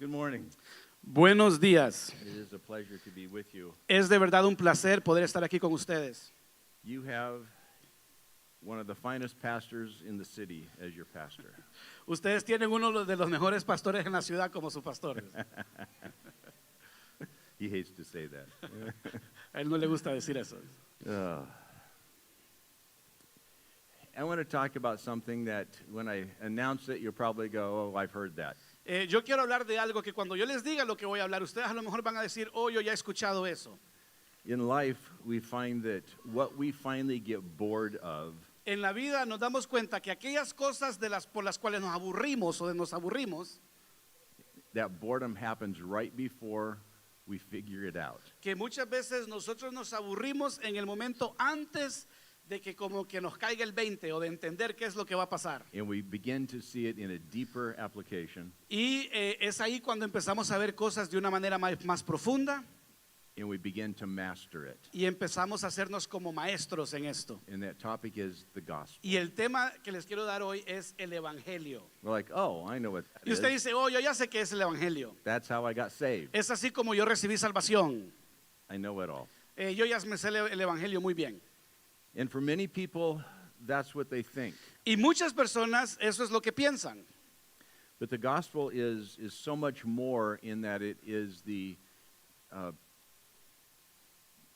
Good morning. Buenos días. It is a pleasure to be with you. Es de verdad un placer poder estar aquí con ustedes. You have one of the finest pastors in the city as your pastor. Ustedes tienen uno de los mejores pastores en la ciudad como sus pastores. He hates to say that. A él no le gusta decir eso. I want to talk about something that when I announce it, you'll probably go, oh, I've heard that. Yo quiero hablar de algo que cuando yo les diga lo que voy a hablar, ustedes a lo mejor van a decir, oh, yo ya he escuchado eso. In life, we find that what we finally get bored of En la vida nos damos cuenta que aquellas cosas por las cuales nos aburrimos o nos aburrimos, that boredom happens right before we figure it out. que muchas veces nosotros nos aburrimos en el momento antes de que como que nos caiga el 20 o de entender qué es lo que va a pasar. And we begin to see it in a deeper application, Y es ahí cuando empezamos a ver cosas de una manera más profunda and we begin to master it. y empezamos a hacernos como maestros en esto. And that topic is the gospel. Y el tema que les quiero dar hoy es el evangelio. We're like, oh, I know what that Y usted is. dice, oh, yo ya sé qué es el evangelio. That's how I got saved. Es así como yo recibí salvación. I know it all. Yo ya me sé el evangelio muy bien. And for many people, that's what they think. Y muchas personas eso es lo que piensan. But the gospel is so much more in that it is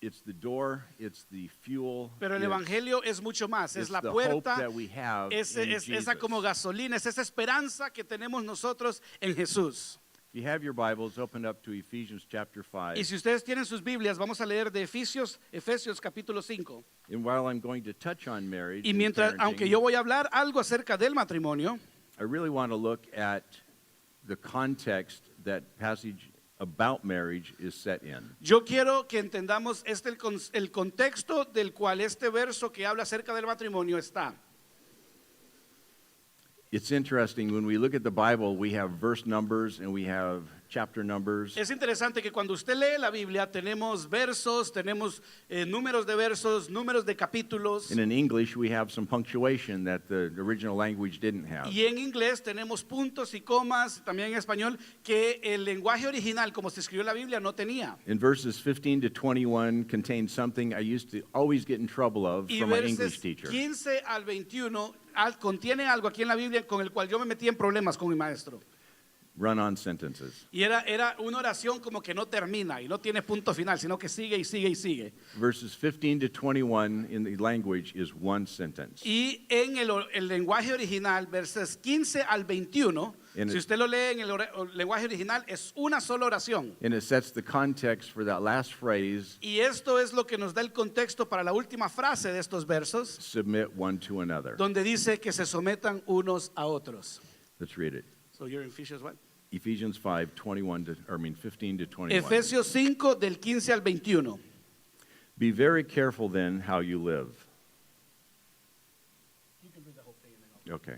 it's the door, it's the fuel, Pero el it's evangelio es mucho más. Es la the hope puerta, that we have es in esa Jesus. como gasolina, es esa esperanza que tenemos nosotros en Jesús. If you have your Bibles, open up to Ephesians chapter 5. Y si ustedes tienen sus Biblias, vamos a leer de Efesios capítulo 5. And while I'm going to touch on marriage, Y and mientras, parenting, aunque yo voy a hablar algo acerca del matrimonio, I really want to look at the context that passage about marriage is set in. yo quiero que entendamos el contexto del cual este verso que habla acerca del matrimonio está. It's interesting, when we look at the Bible, we have verse numbers and we have chapter numbers. Es interesante que cuando usted lee la Biblia tenemos versos, tenemos números de versos, números de capítulos. And in English, we have some punctuation that the original language didn't have. Y en inglés tenemos puntos y comas, también en español, que el lenguaje original, como se escribió la Biblia, no tenía. In verses 15 to 21 contain something I used to always get in trouble of Y from my verses English teacher. 15 al 21 contiene algo aquí en la Biblia con el cual yo me metí en problemas con mi maestro. Run-on sentences. Y era una oración como que no termina y no tiene punto final, sino que sigue y sigue y sigue. Verses 15 to 21 in the language is one sentence. Y en el lenguaje original, versos 15 al 21, En el- si usted lo lee en el lenguaje original, es una sola oración. And it sets the context for that last phrase, Y esto es lo que nos da el contexto para la última frase de estos versos, submit one to another. donde dice que se sometan unos a otros. Let's read it. So you're in Ephesians what? Ephesians 5, 15 to 21. Efesios 5 del 15 al 21. Be very careful then how you live. Okay.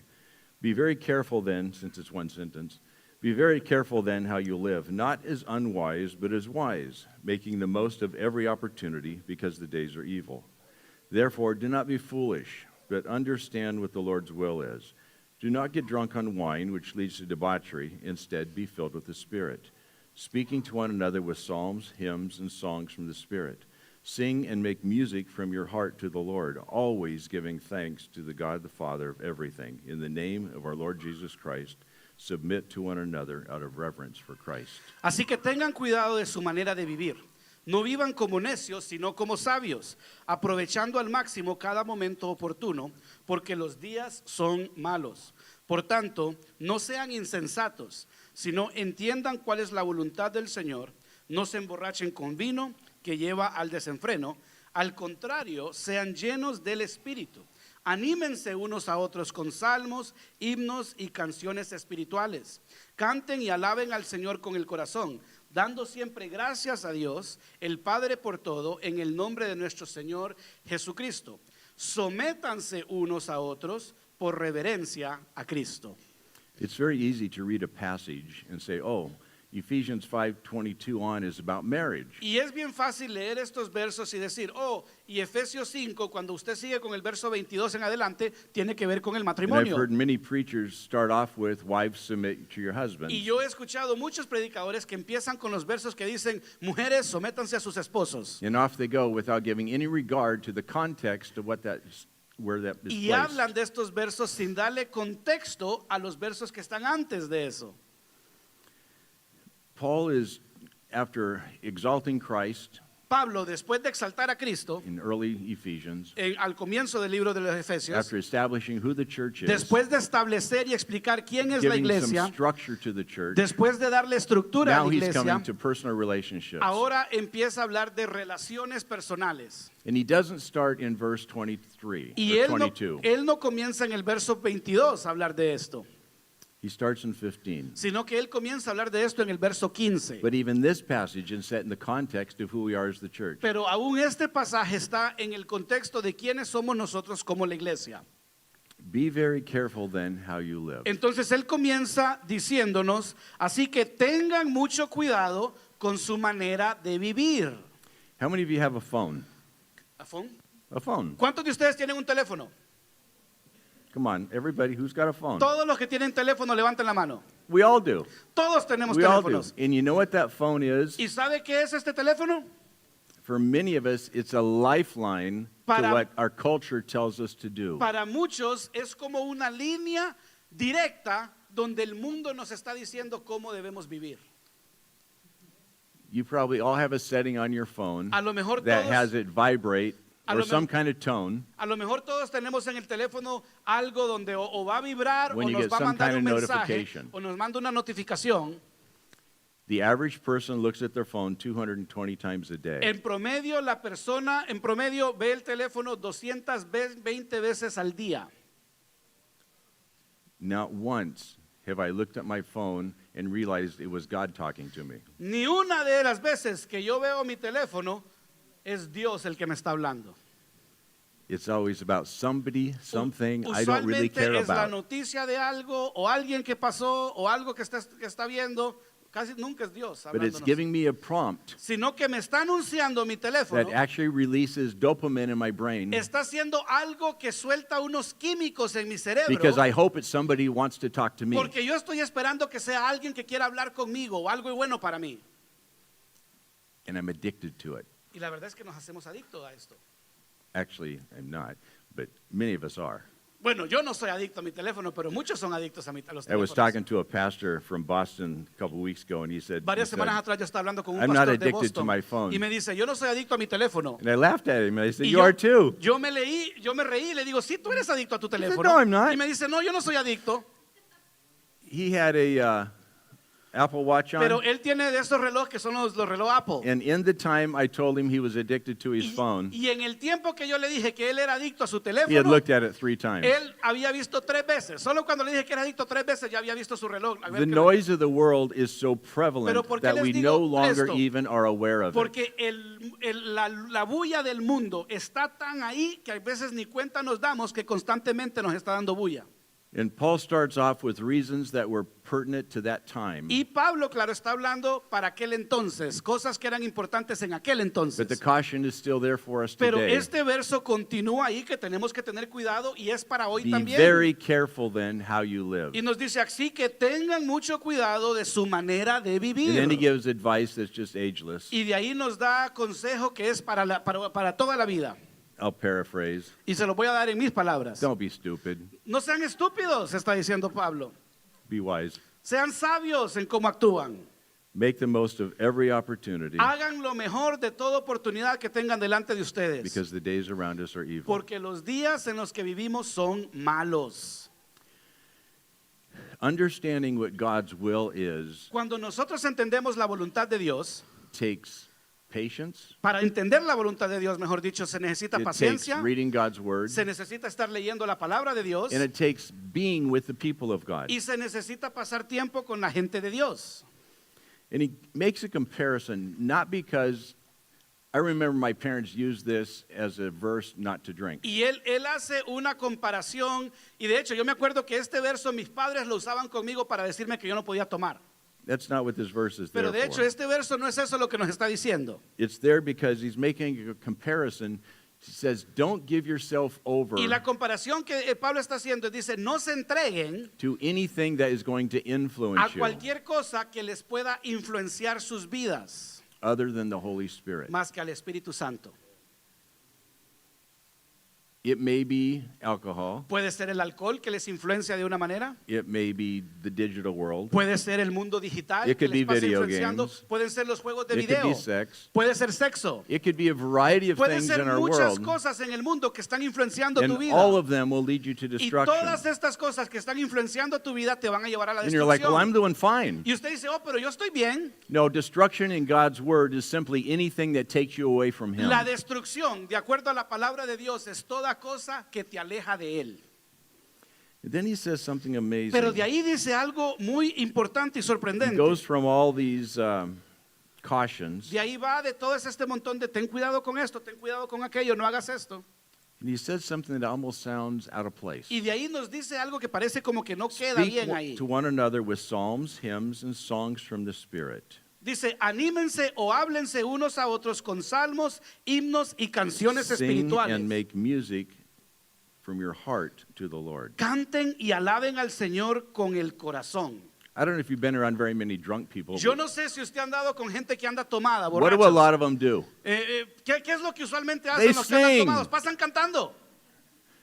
Be very careful then, since it's one sentence, be very careful then how you live, not as unwise, but as wise, making the most of every opportunity, because the days are evil. Therefore, do not be foolish, but understand what the Lord's will is. Do not get drunk on wine, which leads to debauchery. Instead, be filled with the Spirit, speaking to one another with psalms, hymns, and songs from the Spirit. Sing and make music from your heart to the Lord, always giving thanks to the God the Father of everything. In the name of our Lord Jesus Christ, submit to one another out of reverence for Christ. Así que tengan cuidado de su manera de vivir. No vivan como necios, sino como sabios, aprovechando al máximo cada momento oportuno, porque los días son malos. Por tanto, no sean insensatos, sino entiendan cuál es la voluntad del Señor. No se emborrachen con vino, que lleva al desenfreno. Al contrario, sean llenos del Espíritu. Anímense unos a otros con salmos, himnos y canciones espirituales. Canten y alaben al Señor con el corazón, dando siempre gracias a Dios, el Padre por todo, en el nombre de nuestro Señor Jesucristo. Sométanse unos a otros por reverencia a Cristo. It's very easy to read a passage and say, oh, Ephesians 5:22 on is about marriage. Y es bien fácil leer estos versos y decir, oh, y Efesios 5, cuando usted sigue con el verso 22 en adelante, tiene que ver con el And I've matrimonio. heard many preachers start off with, wives, submit to your husbands. Y yo he escuchado muchos predicadores que empiezan con los versos que dicen, mujeres, sométanse a sus esposos. And off they go without giving any regard to the context of where that is Y placed. hablan de estos versos sin darle contexto a los versos que están antes de eso. Paul is, after exalting Christ Pablo, después de exaltar a Cristo, in early Ephesians, al comienzo del libro de los Efesios, after establishing who the church is, después de establecer y explicar quién es la giving some iglesia, structure to the church, después de darle estructura a now la he's iglesia, coming to personal relationships. ahora empieza a hablar de relaciones personales. And he doesn't start in verse 23 Y or él no, 22. él no comienza en el verso 22 a hablar de esto, He starts in 15. sino que él comienza a hablar de esto en el verso 15. But even this passage is set in the context of who we are as the church. Pero aún este pasaje está en el contexto de quiénes somos nosotros como la iglesia. Be very careful then how you live. Entonces él comienza diciéndonos, así que tengan mucho cuidado con su manera de vivir. How many of you have a phone? ¿Afón? A phone. ¿Cuántos de ustedes tienen un teléfono? Come on, everybody who's got a phone. Todos los que tienen teléfono levanten la mano. We all do. Todos tenemos We all do. teléfonos. And you know what that phone is? ¿Y sabe qué es este teléfono? For many of us, it's a lifeline to Para- what our culture tells us to do. Para muchos es como una línea directa donde el mundo nos está diciendo cómo debemos vivir. You probably all have a setting on your phone A lo mejor that todos- has it vibrate A or lo some me- kind of tone. A lo mejor todos tenemos en el teléfono algo donde o va a vibrar When o you nos get va a some mandar kind un of mensaje notification. o nos manda una notificación. The average person looks at their phone 220 times a day. En promedio, la persona en promedio ve el teléfono 220 veces al día. Not once have I looked at my phone and realized it was God talking to me. Ni una de las veces que yo veo mi teléfono es Dios el que me está hablando. It's always about somebody, something I don't really Usualmente care es la about. noticia de algo o alguien que pasó o algo que está viendo. Casi nunca es Dios But it's hablándonos. giving me a prompt Sino que me está anunciando mi teléfono. that actually releases dopamine in my brain Está haciendo algo que suelta unos químicos en mi cerebro. because I hope it's somebody who wants to talk to me. Porque yo estoy esperando que sea alguien que quiera hablar conmigo o algo bueno para mí. And I'm addicted to it. Y la verdad es que nos hacemos adictos a esto. Actually, I'm not, but many of us are. Bueno, yo no soy adicto a mi teléfono, pero muchos son adictos a los I was teléfonos. talking to a pastor from Boston a couple weeks ago, and he said, Varias semanas atrás yo estaba hablando con un I'm not pastor de addicted to Boston my phone. y me dice, yo no soy adicto a mi teléfono. and I laughed at him, and I said, Y you are too. yo me reí y le digo, sí, tú eres adicto a tu teléfono. "No, I'm not." Y me dice, no, yo no soy adicto. He had a Apple Watch on, Pero él tiene de esos relojes que son los relojes Apple. and in the time I told him he was addicted to his phone, Y en el tiempo que yo le dije que él era adicto a su he had teléfono, looked at it 3 times. él había visto 3 veces. Solo cuando le dije que era adicto 3 veces ya había visto su reloj. A ver The qué- noise of the world is so Pero prevalent ¿por qué that les we digo no longer esto? even are aware of it. Porque la bulla del mundo está tan ahí que a veces ni cuenta nos damos que constantemente nos está dando bulla. And Paul starts off with reasons that were pertinent to that time. Y Pablo, claro, está hablando para aquel entonces, cosas que eran importantes en aquel But the entonces. caution is still there for us Pero today. este verso continúa ahí que tenemos que tener cuidado y es para hoy Be también. very careful then how you live. Y nos dice así que tengan mucho cuidado de su manera de And then he vivir. gives advice that's just ageless. Y de ahí nos da consejo que es para toda la vida. I'll paraphrase. Y se lo voy a dar en mis palabras. Don't be stupid. No sean estúpidos, está diciendo Pablo. Be wise. Sean sabios en cómo actúan. Make the most of every opportunity Hagan lo mejor de toda oportunidad que tengan delante de ustedes. because the days around us are evil. Porque los días en los que vivimos son malos. Understanding what God's will is Cuando nosotros entendemos la voluntad de Dios, takes patience. para entender la voluntad de Dios, mejor dicho, se necesita It takes paciencia, reading God's word. se necesita estar leyendo la palabra de Dios And it takes being with the people of God. y se necesita pasar tiempo con la gente de Dios. And he makes a comparison, not because I remember my parents used this as a verse not to drink. Y él hace una comparación y de hecho yo me acuerdo que este verso mis padres lo usaban conmigo para decirme que yo no podía tomar. That's not what this verse is there Pero de hecho, for. este verso no es eso lo que nos está diciendo. It's there because he's making a comparison. He says, don't give yourself over Y la comparación que Pablo está haciendo es, dice, no se entreguen to anything that is going to a influence you cualquier cosa que les pueda influenciar sus vidas, other than the Holy Spirit. más que al Espíritu Santo. It may be alcohol. Puede ser el alcohol que les influencia de una manera. It may be the digital world. Puede ser el mundo digital It que could les be pasa video influenciando. games. Pueden ser los juegos de It could video. be sex. Puede ser sexo. It could be a variety of Puede things ser in our muchas world. cosas en el mundo que están influenciando tu And vida. all of them will lead you to Y destruction. todas estas cosas que están influenciando tu vida te van a llevar a la And you're like, well, I'm destrucción. doing fine. Y usted dice, oh, pero yo estoy bien. No, destruction in God's word is simply anything that takes you away from Him. La destrucción, de acuerdo a la palabra de Dios, es toda cosa que te aleja de Él. Then he says something amazing. Pero de ahí dice algo muy importante y He sorprendente. goes from all these cautions, De ahí va de todo este montón de ten cuidado con esto, ten cuidado con aquello, no hagas esto. and he says something that almost sounds out of place. Y de ahí nos dice algo que parece como que no queda Speak bien ahí. to one another with psalms, hymns, and songs from the Spirit. Dice, anímense o háblense unos a otros con salmos, himnos y canciones Sing espirituales. and make music from your heart to the Lord. Canten y alaben al Señor con el corazón. I don't know if you've been around very many drunk people. Yo but no sé si usted ha andado con gente que anda tomada, what do a borrachos. lot of them do? ¿Qué es lo que usualmente They hacen los que andan sing. tomados? Pasan cantando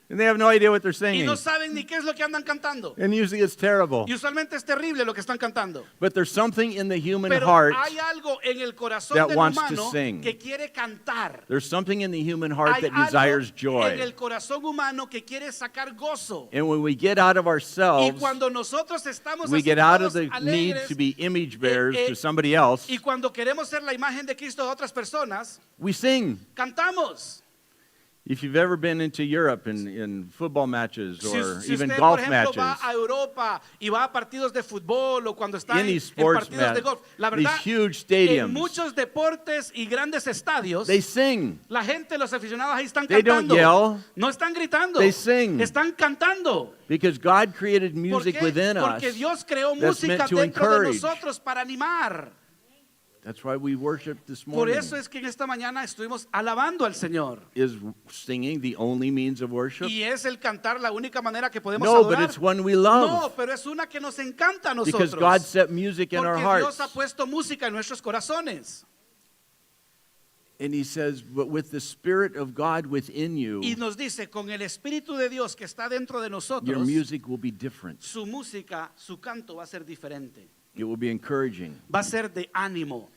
And they have no idea what they're y singing. no saben ni qué es lo que andan cantando. And usually it's terrible. Y usualmente es terrible lo que están cantando. But there's something in the human Pero heart. hay algo en el corazón that del wants to humano sing. que quiere cantar. There's something in the human heart Hay that algo desires en joy. el corazón humano que quiere sacar gozo. And when we get out of Y ourselves, cuando nosotros estamos we get out of así the todos need alegres, to be image bearers eh, to somebody else. y cuando queremos ser la imagen de Cristo de otras personas, We sing. cantamos. If you've ever been into Europe in football matches Si, or si even usted, golf por ejemplo, matches, va a Europa y va a partidos de fútbol o cuando está any en sports partidos de match, golf, la these verdad, huge en stadiums, muchos deportes y grandes estadios, they sing. la gente, los aficionados ahí están They don't cantando. yell. No están gritando. They sing. Están cantando. Because God created ¿Por music qué? within us. Porque Dios creó that's música meant to dentro de encourage. nosotros para animar. That's why we worship this Por morning. eso es que en esta mañana estuvimos alabando al Señor. Is singing the only means of worship? Y es el cantar la única manera que podemos No, but adorar. it's one we love. No, pero es una que nos encanta a nosotros. Because God set music in our Porque hearts. Dios ha puesto música en nuestros corazones. And he says, but with the Spirit of God within you, Y nos dice, con el Espíritu de Dios que está dentro de your nosotros, music will be different. su música, su canto va a ser diferente. It will be encouraging. Va a ser de ánimo.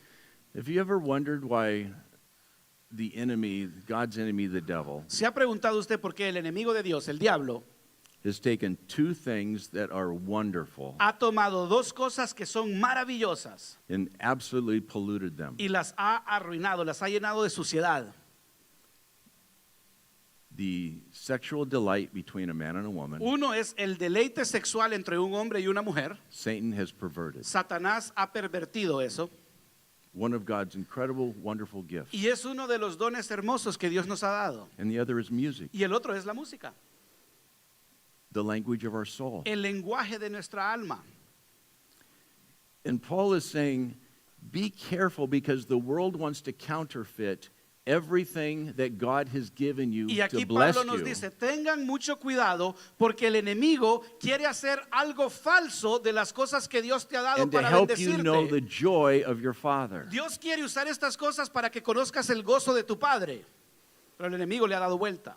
Have you ever wondered why the enemy, God's enemy, the devil, ¿Se ha preguntado usted por qué el enemigo de Dios, el diablo, has taken two things that are wonderful ha tomado dos cosas que son maravillosas and absolutely polluted them? y las ha arruinado, las ha llenado de suciedad? The sexual delight between a man and a woman, Uno es el deleite sexual entre un hombre y una mujer. Satan has perverted. Satanás ha pervertido eso. One of God's incredible, wonderful gifts. Y es uno de los dones hermosos que Dios nos ha dado. And the other is music, Y el otro es la música, the language of our soul. el lenguaje de nuestra alma. And Paul is saying, be careful because the world wants to counterfeit everything that God has given you Y to aquí bless Pablo nos you. dice, tengan mucho cuidado porque el enemigo quiere hacer algo falso de las cosas que Dios te ha dado And to para help you know the bendecirte. joy of your Father. Dios quiere usar estas cosas para que conozcas el gozo de tu Padre. Pero el enemigo le ha dado vuelta.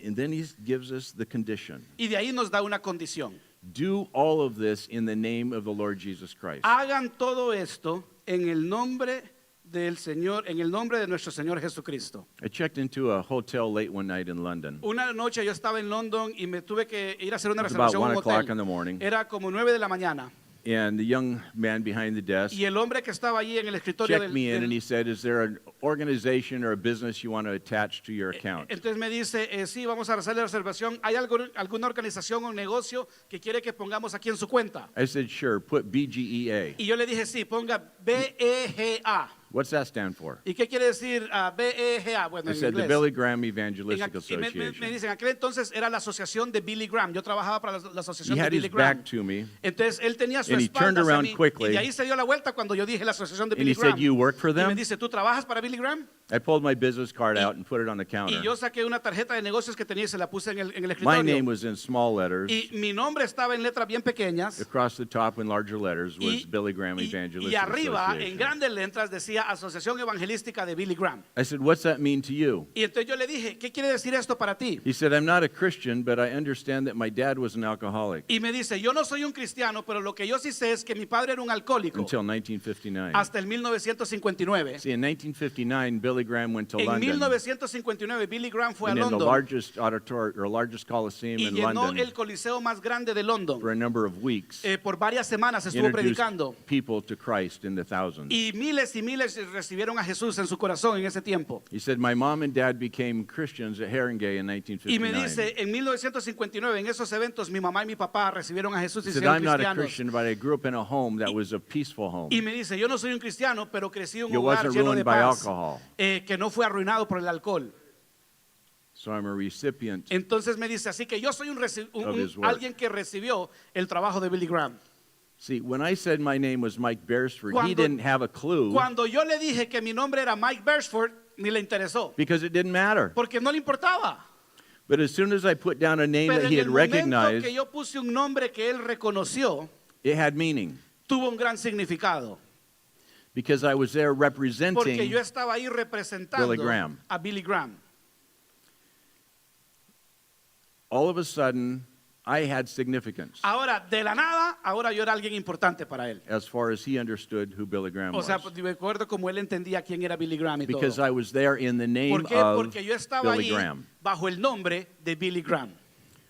And then he gives us the condition. Y de ahí nos da una condición. Do all of this in the name of the Lord Jesus Christ. Hagan todo esto en el nombre del Señor, en el nombre de nuestro Señor Jesucristo. I checked into a hotel late one night in London. Una noche yo estaba en London y me tuve que ir a hacer una It was about reservación en 1 un o'clock in hotel. the morning. Era como 9 de la mañana. And the young man behind the desk Y el hombre que estaba allí en el escritorio checked me in and he said, is there an organization or a business you want to attach to your account? entonces me dice, sí, vamos a hacer la reservación. ¿Hay alguna organización o negocio que quiere que pongamos aquí en su cuenta? I said, sure, put BGEA. Y yo le dije, sí, ponga BEGA. What's that stand for? ¿Y qué quiere decir BEGA? Bueno, I en said the inglés. Billy Graham En Evangelistic aqu- y me Association. dicen, en aquel entonces era la asociación de Billy Graham. Yo trabajaba para la He asociación de had his Billy Graham. back to me, Entonces él tenía su and he turned espalda hacia around mí quickly, y de ahí se dio la vuelta cuando yo dije la asociación de and Billy he said, Graham. "You work for Y me them?" dice, ¿tú trabajas para Billy Graham? I pulled my business card out and put it on the Y counter. yo saqué una tarjeta de negocios que tenía y se la puse en el My escritorio. name was in small letters. Y mi nombre estaba en letras bien pequeñas. Across the top in larger letters was Billy Graham y Evangelistic arriba, en Association. grandes letras, decía Asociación Evangelística de Billy Graham. I said, "What's that mean to you?" Y entonces yo le dije, ¿qué quiere decir esto para ti? He said, "I'm not a Christian, but I understand that my dad was an alcoholic Y me dice, yo no soy un cristiano, pero lo que yo sí sé es que mi padre era un alcohólico until 1959." hasta el 1959. See, in 1959, Billy Graham went to En London 1959 Billy Graham fue a and in the London largest auditorium or largest coliseum y in llenó London el coliseo más grande de London. for a number of weeks. Por varias semanas estuvo Introduced predicando people to Christ in the thousands. y miles recibieron a Jesús en su corazón en ese tiempo. He said, "My mom and dad became Christians at Haringey in Y me 1959." dice, en 1959, en esos eventos, mi mamá y mi papá recibieron a Jesús y He se said, hicieron "I'm not a cristianos. Christian, but I grew up in a home that was a peaceful home. Y me dice, yo no soy un cristiano, pero crecí en un It hogar wasn't lleno de ruined by paz, alcohol. que no fue arruinado por el alcohol. So I'm a recipient." Entonces me dice, así que yo soy Of his work. alguien que recibió el trabajo de Billy Graham. See, when I said my name was Mike Beresford, he Cuando- didn't have a clue Cuando yo le dije que mi nombre era Mike Beresford, ni le interesó, because it didn't matter. porque no le importaba. But as soon as I put down a name Pero that en he el had momento recognized, que yo puse un nombre que él reconoció, it had meaning tuvo un gran significado. because I was there Porque representing yo estaba ahí representando Billy Graham. a Billy Graham. all of a sudden I had significance Ahora, de la nada, ahora yo era alguien importante para él. as far as he understood who Billy Graham O was. sea, de acuerdo como él entendía quién era Billy Graham y todo. Because I was there in the name ¿Por qué? of Porque yo estaba Billy ahí Graham, bajo el nombre de Billy Graham.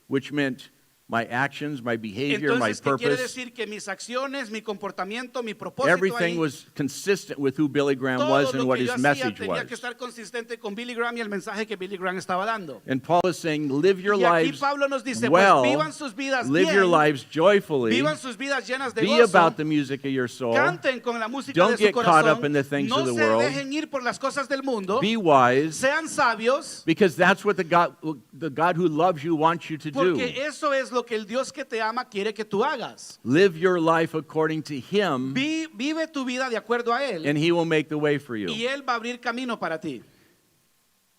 which meant my actions, my behavior, my Entonces, ¿qué quiere purpose, decir? Que mis acciones, mi comportamiento, mi propósito everything ahí, was consistent with who Billy Graham todo was lo and what que yo his hacía message tenía was. que estar consistente con Billy Graham y el mensaje que Billy Graham estaba dando. And Paul is saying, live your Y aquí lives Pablo nos dice, well, pues vivan sus vidas live bien, your lives joyfully, vivan sus vidas llenas de be gozo, about the music of your soul, canten con la música Don't de su get caught up corazón, in the things no of the se world. dejen ir por las cosas del mundo, be wise, sean sabios, because that's what the God who loves you wants you to do. porque eso es lo que el Dios que te ama quiere que tú hagas. Live your life according to Him, Vive tu vida de acuerdo a Él and He will make the way for you. y Él va a abrir camino para ti.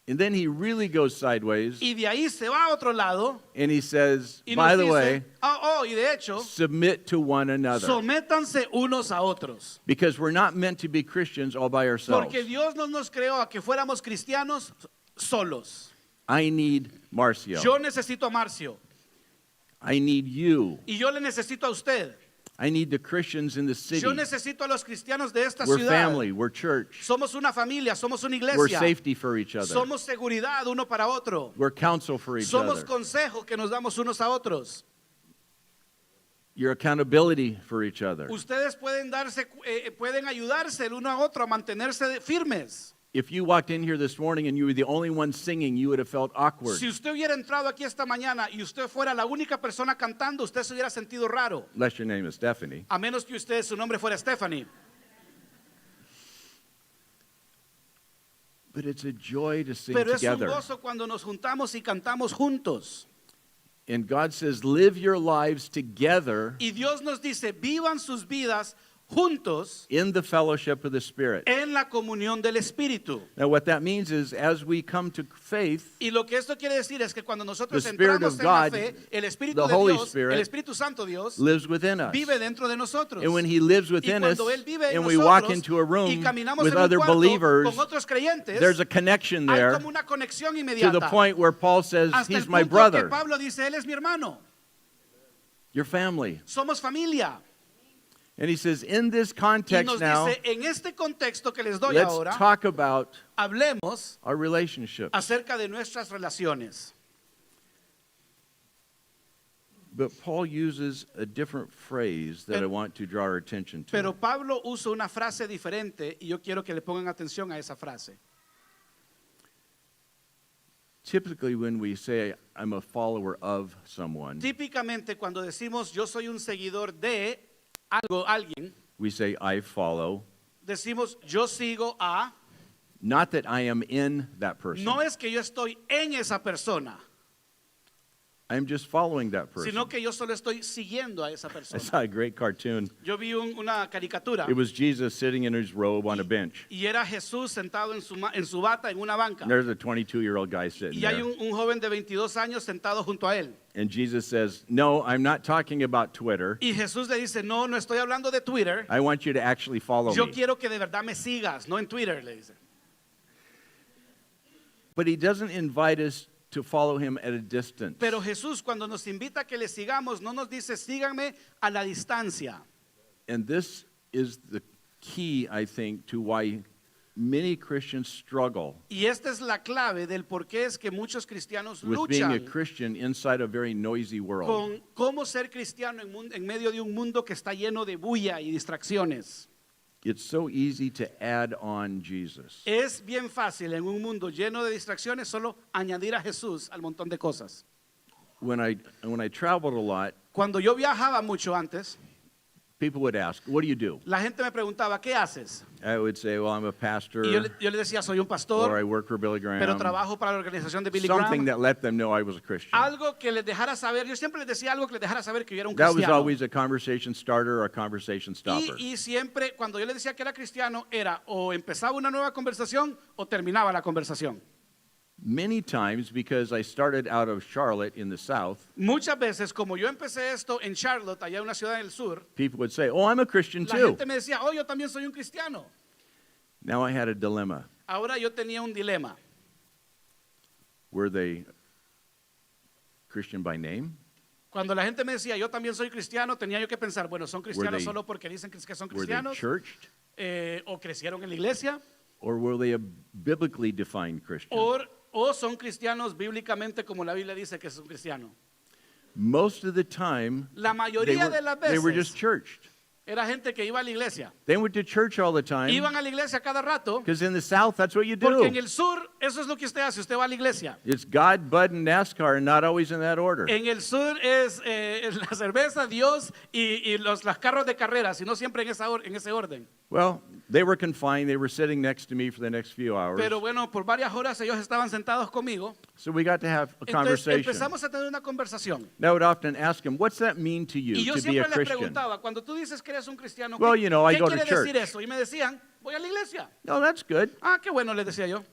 And then he really goes sideways, Y de ahí se va a otro lado and he says, y by nos the dice, way, y de hecho, submit to one another. sométanse unos a otros. Because we're not meant to be Christians all by ourselves. Porque Dios no nos creó a que fuéramos cristianos solos. I need Marcio. Yo necesito a Marcio I need you. y yo le necesito a usted. I need the Christians in the city. Yo necesito a los cristianos de esta We're ciudad. family. We're church. Somos una familia, somos una We're iglesia. safety for each other. Somos seguridad uno para otro. We're counsel for each Somos other. consejo que nos damos unos a otros. You're accountability for each other. Ustedes pueden pueden ayudarse el uno a otro a mantenerse firmes. If you walked in here this morning and you were the only one singing, you would have felt awkward. Si usted hubiera entrado aquí esta mañana y usted fuera la única persona cantando, usted se hubiera sentido raro. Unless your name is Stephanie. A menos que usted, su nombre fuera Stephanie. But it's a joy to sing Pero es un together. gozo cuando nos juntamos y cantamos juntos. And God says, live your lives together Y Dios nos dice, vivan sus vidas juntos in the fellowship of the Spirit. en la comunión del Espíritu. Now, what that means is, as we come to faith, Y lo que esto quiere decir es que cuando nosotros The Spirit entramos of en la God, fe, el Espíritu the de Holy Dios, Spirit, el Espíritu Santo Dios, lives within us. vive dentro de nosotros. And when He lives within us, cuando Él vive en and we walk nosotros, into a y room caminamos with en un other cuarto believers, con otros creyentes, there's a connection hay there como una conexión to inmediata. the point where Paul says, hasta He's el my punto brother, que Pablo dice, él es mi hermano. your family. Somos familia. And he says, in this Y context nos now, dice, en este contexto que les doy let's ahora, talk about hablemos our relationships. acerca de nuestras relaciones. But Paul uses a different phrase that I Pero- want to draw our attention to. Pero Pablo usa una frase diferente y yo quiero que le pongan atención a esa frase. Typically, when we say, I'm a follower of someone, Típicamente cuando decimos yo soy un seguidor de algo, alguien, we say, I follow decimos yo sigo a, not that I am in that person. no es que yo estoy en esa persona, I am just following that person. sino que yo solo estoy siguiendo a esa I persona. saw a great cartoon. Yo vi una caricatura It was Jesus sitting in his robe on a bench. y era Jesús sentado en su bata en una banca. And there's a 22-year-old guy sitting Y hay there. un joven de 22 años sentado junto a él. And Jesus says, no, I'm not talking about Twitter. Y Jesús le dice, no, no estoy hablando de Twitter. I want you to actually follow Yo me. quiero que de verdad me sigas, no en Twitter, le dice. But he doesn't invite us to follow him at a distance. Pero Jesús cuando nos invita a que le sigamos, no nos dice, síganme a la distancia. And this is the key, I think, to why many Christians struggle Y esta es la clave del por qué es que muchos cristianos with being a luchan Christian inside a very noisy world. con cómo ser cristiano en medio de un mundo que está lleno de bulla y distracciones. It's so easy to add on Jesus. Es bien fácil en un mundo lleno de distracciones solo añadir a Jesús al montón de cosas. When I traveled a lot, Cuando yo viajaba mucho antes, people would ask, what do you do? la gente me preguntaba, ¿qué haces? I would say, well, I'm a pastor, Y yo le decía, soy un or I pastor, work for Billy Graham. pero trabajo para la organización de Billy Something Graham. that let them know I was a Christian. Algo que les dejara saber, yo siempre les decía algo que les dejara saber que yo era un That was cristiano. always a conversation starter or a conversation stopper. Y siempre, cuando yo le decía que era cristiano, era o empezaba una nueva conversación o terminaba la conversación. Many times, because I started out of Charlotte in the south, Muchas veces, como yo empecé esto en Charlotte, allá en una ciudad del sur, people would say, oh, I'm a Christian la too. gente me decía, oh, yo también soy un cristiano. Now I had a dilemma. Ahora yo tenía un dilema. Were they Christian by name? Cuando la gente me decía, yo también soy cristiano, tenía yo que pensar, bueno, ¿son cristianos they- solo porque dicen que son Were they cristianos? churched? ¿O crecieron en la iglesia? Or were they a biblically defined Christian? ¿O son cristianos bíblicamente como la Biblia dice que es un cristiano? Most of the time, La mayoría de las they were veces just churched. era gente que iba a la iglesia. They went to church all the time Iban a la iglesia cada rato, because in the south, that's what you porque en do. el sur eso es lo que usted hace, usted va a la iglesia. It's God, Bud, and NASCAR, and not always in that order. En el sur es la cerveza, Dios y los carros de carreras, y no siempre en ese orden. Well, they were confined. They were sitting next to me for the next few hours. Pero bueno, por varias horas ellos estaban sentados conmigo. So we got to have a Entonces conversation. empezamos a tener una conversación. And I would often ask them, what's that mean to you Y yo to be a siempre les Christian? preguntaba, cuando tú dices que eres un cristiano, Well, ¿qué, you know, I qué go to quiere church. decir eso? Y me decían, voy a la iglesia. Oh, that's good. Ah, qué bueno, les decía yo.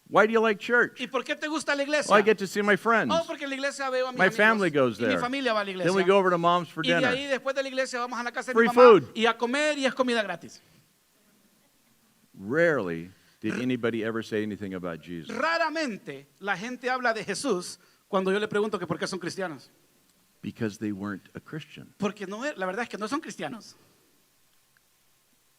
Why do you like church? ¿Y por qué te gusta la iglesia? Well, I get to see my friends. Oh, porque en la iglesia veo a mis My amigos. family goes Y mi there. familia va a la iglesia. Then we go over to mom's for Y de dinner. ahí, después de la iglesia, vamos a la casa de Free mi mamá food. y a comer, y es comida gratis. Rarely did anybody ever say anything about Jesus. Raramente la gente habla de Jesús cuando yo le pregunto que por qué son cristianos. Because they weren't a Christian. Porque la verdad es que no son cristianos.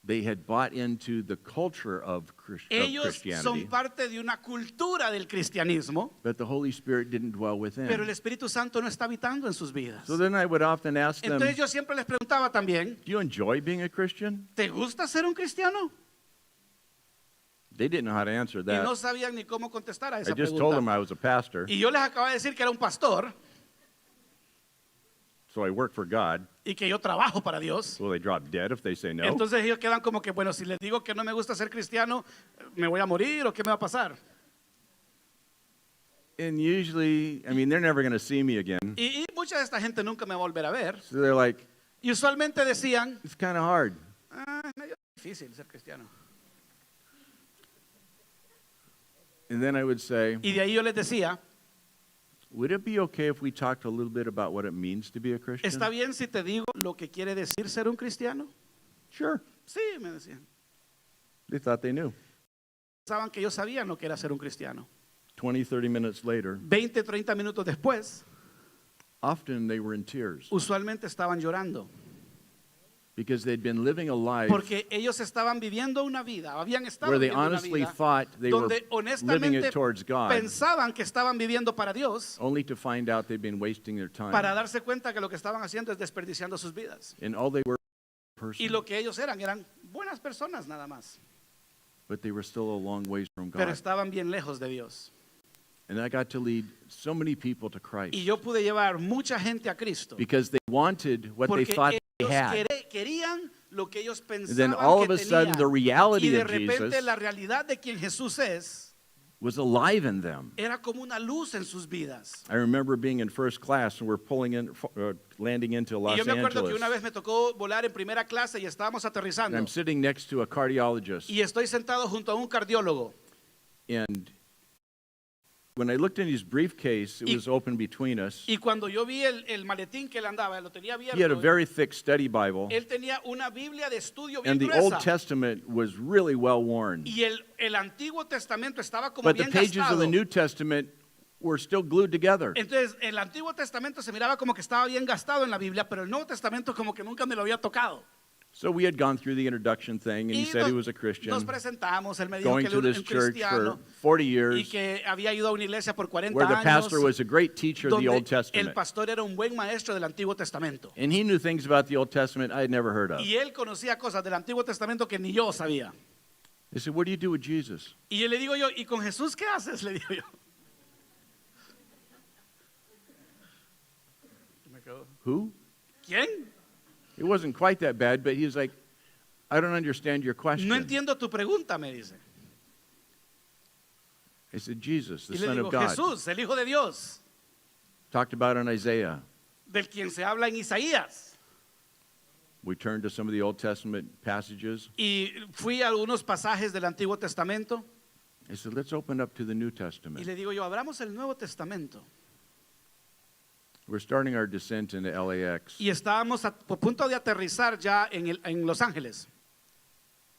They had bought into the culture of Ellos Christianity, son parte de una cultura del cristianismo, but the Holy Spirit didn't dwell within. pero el Espíritu Santo no está habitando en sus vidas. So then I would often ask them, Entonces yo siempre les preguntaba también, do you enjoy being a Christian? ¿te gusta ser un cristiano? They didn't know how to answer Y that. no sabían ni cómo contestar a I esa just told them pregunta. I was a pastor, Y yo les acababa de decir que era un pastor so I work for God. y que yo trabajo para Dios. Will they drop dead if they say no? Entonces ellos quedan como que, bueno, si les digo que no me gusta ser cristiano, ¿me voy a morir o qué me va a pasar? And usually, I mean, they're never going to see me again. Y mucha de esta gente nunca me va a volver a ver. So they're like, Y usualmente decían, it's kind of hard. es medio difícil ser cristiano. And then I would say, Y de ahí yo les decía, would it be okay if we talked a little bit about what it means to be a Christian? ¿está bien si te digo lo que quiere decir ser un cristiano? Sure. Sí, me decían. They thought they knew. Pensaban que yo sabía lo que era ser un cristiano. 20, 30 minutes later, 20, 30 minutos después, often they were in tears usualmente estaban llorando. because they'd been living a life Porque ellos estaban viviendo una vida, habían estado where they viviendo una honestly vida thought they were donde living honestamente it towards God, pensaban que estaban viviendo para Dios, only to find out they'd been wasting their time. para darse cuenta que lo que estaban haciendo es desperdiciando sus vidas. And all they were Y person, lo que ellos eran buenas personas nada más, but they were still a long ways from pero God. estaban bien lejos de Dios. And I got to lead so many people to Christ Y yo pude llevar mucha gente a Cristo because they wanted what they porque thought they Ellos had. querían lo que ellos And then pensaban all que of a sudden, tenían. the reality Y de of repente Jesus la realidad de quien Jesús es was alive in them. era como una luz en sus vidas. I remember being in first class and we're landing into Y Los yo me acuerdo que Angeles. una vez me tocó volar en primera clase y estábamos And aterrizando. I'm sitting next to a cardiologist. Y estoy sentado junto a un cardiólogo. And when I looked in his briefcase, it Y- was open between us. Y cuando yo vi el maletín que él andaba, lo tenía He had a abierto. very thick study Bible. Él tenía una Biblia de estudio bien And the Old gruesa. Testament was really well worn. Y el Antiguo Testamento estaba como But the bien pages of gastado. the New Testament were still glued together. Entonces, el Antiguo Testamento se miraba como que estaba bien gastado en la Biblia, pero el Nuevo Testamento como que nunca me lo había tocado. So we had gone through the introduction thing, and he Y said he was a Christian, nos presentamos, él me dijo going que to él era this un church cristiano for 40 y years, que había ido a una iglesia por 40 where the años, pastor was a great teacher of the Old donde el Testament. pastor era un buen maestro del Antiguo Testamento. And he knew things about the Old Testament I had never heard of. Y él conocía cosas del Antiguo Testamento que ni yo sabía. I said, what do you do with Jesus? Y yo le digo yo, ¿y con Jesús qué haces? Le digo yo. Who? ¿Quién? It wasn't quite that bad, but he was like, I don't understand your question. No entiendo tu pregunta, me dice. I said, Jesus, the Y le Son digo, of God, Jesús, el Hijo de Dios, talked about in Isaiah. del quien se habla en Isaías. We turned to some of the Old Testament passages. Y fui a algunos pasajes del Antiguo Testamento I said, let's open up to the New y Testament. le digo yo, abramos el Nuevo Testamento. We're starting our descent into LAX. Y estábamos a punto de aterrizar ya en Los Ángeles.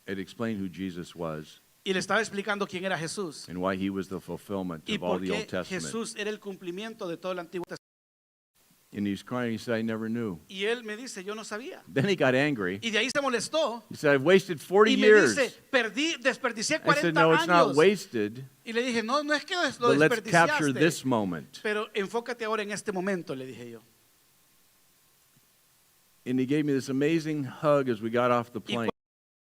It explained who Jesus was Y le estaba explicando quién era Jesús. and why he was the fulfillment Y of all por the qué Old Testament. Jesús era el cumplimiento de todo el Antiguo Testamento. And he's crying. He said, I never knew. Y él me dice, yo no sabía. Then he got angry. Y de ahí se molestó. He said, I've wasted 40 Y me years. dice, desperdicié I 40 said, no, it's not años. wasted, Y le dije, no, no es que lo but let's capture desperdiciaste. this moment. Pero enfócate ahora en este momento, le dije yo. And he gave me this amazing hug as we got off the Y plane.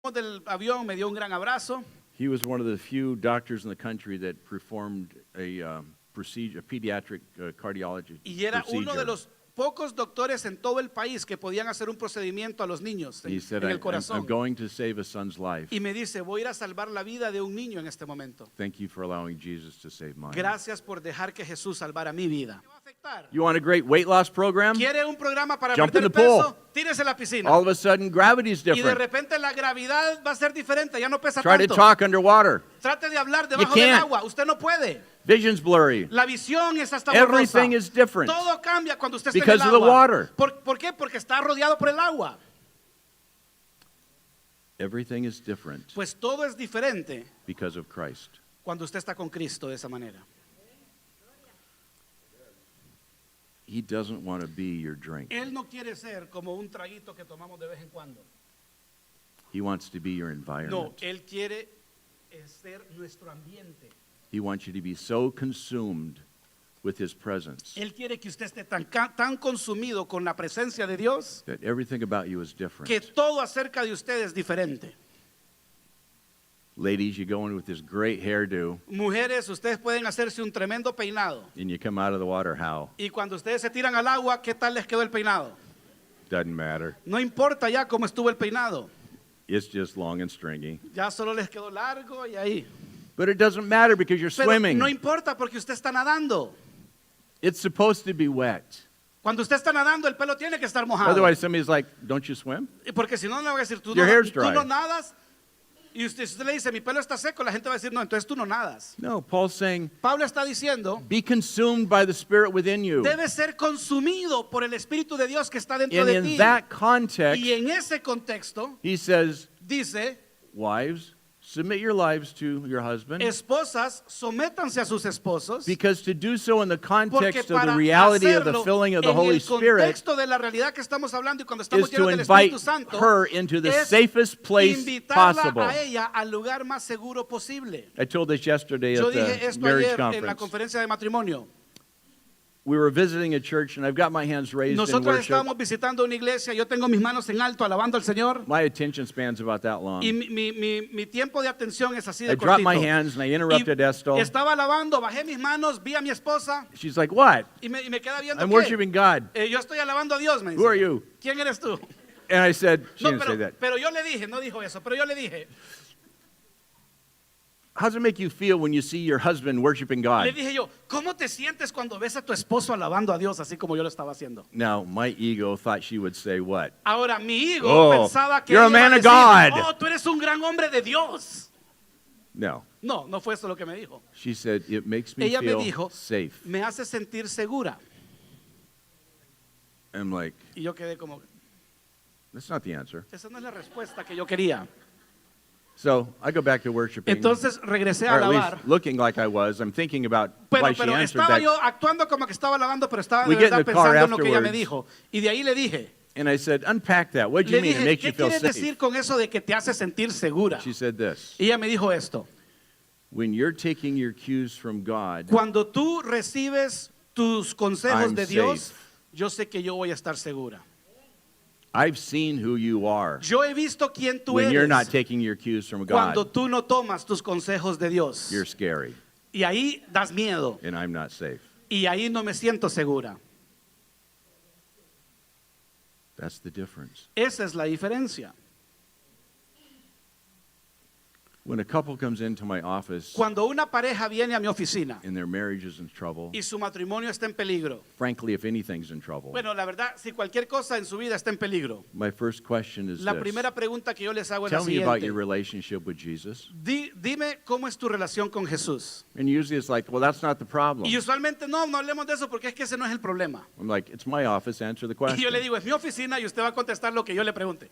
cuando del avión me dio un gran abrazo. He was one of the few doctors in the country that performed a procedure, a pediatric cardiology Y era uno de procedure. los pocos doctores en todo el país que podían hacer un procedimiento a los niños He said, en el I'm corazón. going to save a son's life. Y me dice, voy a ir a salvar la vida de un niño en este momento. Thank you for allowing Jesus to save mine. Gracias por dejar que Jesús salvara mi vida. You want a great weight loss program? ¿Quiere un programa para Jump in perder the pool. peso? Tírese a la piscina. All of a sudden, gravity's Y de different. repente la gravedad va a ser diferente, ya no pesa Try to tanto. talk underwater. Trate de hablar debajo del can't. agua, usted no puede. Vision's blurry. La visión es hasta Everything borrosa. is different Todo cambia cuando usted because está en of el the agua. water. ¿Por qué? Porque está rodeado por el agua. Everything is different Pues todo es diferente because of Christ. cuando usted está con Cristo de esa manera. He doesn't want to be your drink. Él no quiere ser como un traguito que tomamos de vez en cuando. He wants to be your No, environment. Él quiere ser nuestro ambiente. He wants you to be so consumed with his presence Él quiere que usted esté tan consumido con la presencia de Dios that everything about you is different. que todo acerca de usted es diferente. Ladies, you go in with this great hairdo Mujeres, ustedes pueden hacerse un tremendo peinado. and you come out of the water, how? Y cuando ustedes se tiran al agua, ¿qué tal les quedó el peinado? Doesn't matter. No importa ya cómo estuvo el peinado. It's just long and stringy. Ya solo les quedó largo y ahí. But it doesn't matter because you're Pero swimming. no importa porque usted está nadando. It's supposed to be wet. Cuando usted está nadando, el pelo tiene que estar mojado. Otherwise, somebody's like, don't you swim? Porque si no, le va a decir, tú Your hair's tú dry. no nadas. Y si usted le dice, mi pelo está seco, la gente va a decir, no, entonces tú no nadas. No, Paul's saying, Pablo está diciendo, be consumed by the Spirit within you. debe ser consumido por el Espíritu de Dios que está dentro And de in ti. that context, Y en ese contexto, he says, dice, wives, submit your lives to your husband. esposas, sométanse a sus esposos. Because to do so in the Porque context of the para reality of the hacerlo filling of the en Holy el Spirit contexto de la realidad que estamos hablando y cuando estamos is to llenos del invite Espíritu Santo, her into the es safest place invitarla possible. a ella al lugar más seguro posible. I told this yesterday Yo at dije the esto marriage ayer en la conference. conferencia de matrimonio. We were visiting a church, and I've got my hands raised in Nosotros worship. estábamos visitando una iglesia, yo tengo mis manos en alto alabando al Señor My attention span's about that long. y mi tiempo de atención es así I de dropped my cortito. hands and I Y interrupted Estel. estaba alabando, bajé mis manos, vi a mi esposa She's like, what? y me queda viendo I'm ¿qué? worshiping God. Yo estoy alabando a Dios, me dice. Who are you? ¿Quién eres tú? And I said, she No, didn't say that. pero yo le dije, no dijo eso, pero yo le dije, How does it make you feel when you see your husband worshiping le God? dije yo, ¿cómo te sientes cuando ves a tu esposo alabando a Dios así como yo lo estaba haciendo? Now, my ego thought she would say what? Ahora mi ego Oh, pensaba que you're a ella iba man of decir, God. oh, tú eres un gran hombre de Dios. No. No, no fue eso lo que me dijo. She said, it makes me Ella me feel dijo, safe. me hace sentir segura. I'm like, Y yo quedé como, that's not the answer. esa no es la respuesta que yo quería. So I go back to worshiping. Entonces regresé a or at alabar. least looking like I was. I'm thinking about why she Pero answered estaba that. yo actuando como que estaba alabando, pero estaba de We get in verdad the car pensando en lo que ella me afterwards. dijo. Y de ahí le dije, And I said, unpack that. What do you le mean? It dije, makes you ¿qué feel quieres decir safe. con eso de que te hace sentir segura? She said this. Y ella me dijo esto, When you're taking your cues from God, cuando tú recibes tus consejos I'm de Dios, safe. yo sé que yo voy a estar segura. I've seen who you are Yo he visto quién tú when you're not eres taking your cues from cuando God. tú no tomas tus consejos de Dios. You're scary, Y ahí das miedo. and I'm not safe. Y ahí no me siento segura. That's the difference. Esa es la diferencia. When a couple comes into my office Cuando una pareja viene a mi oficina and their marriage is in trouble, y su matrimonio está en peligro. frankly, if anything's in trouble, Bueno, la verdad, si cualquier cosa en su vida está en peligro, my first question is la this. primera pregunta que yo les hago es la Tell me about your siguiente. relationship with Jesus. Dime cómo es tu relación con Jesús. And usually it's like, well, that's not the problem. Y usualmente no hablemos de eso porque es que ese no es el problema. I'm like, it's my office, answer the Y question. yo le digo, es mi oficina y usted va a contestar lo que yo le pregunte.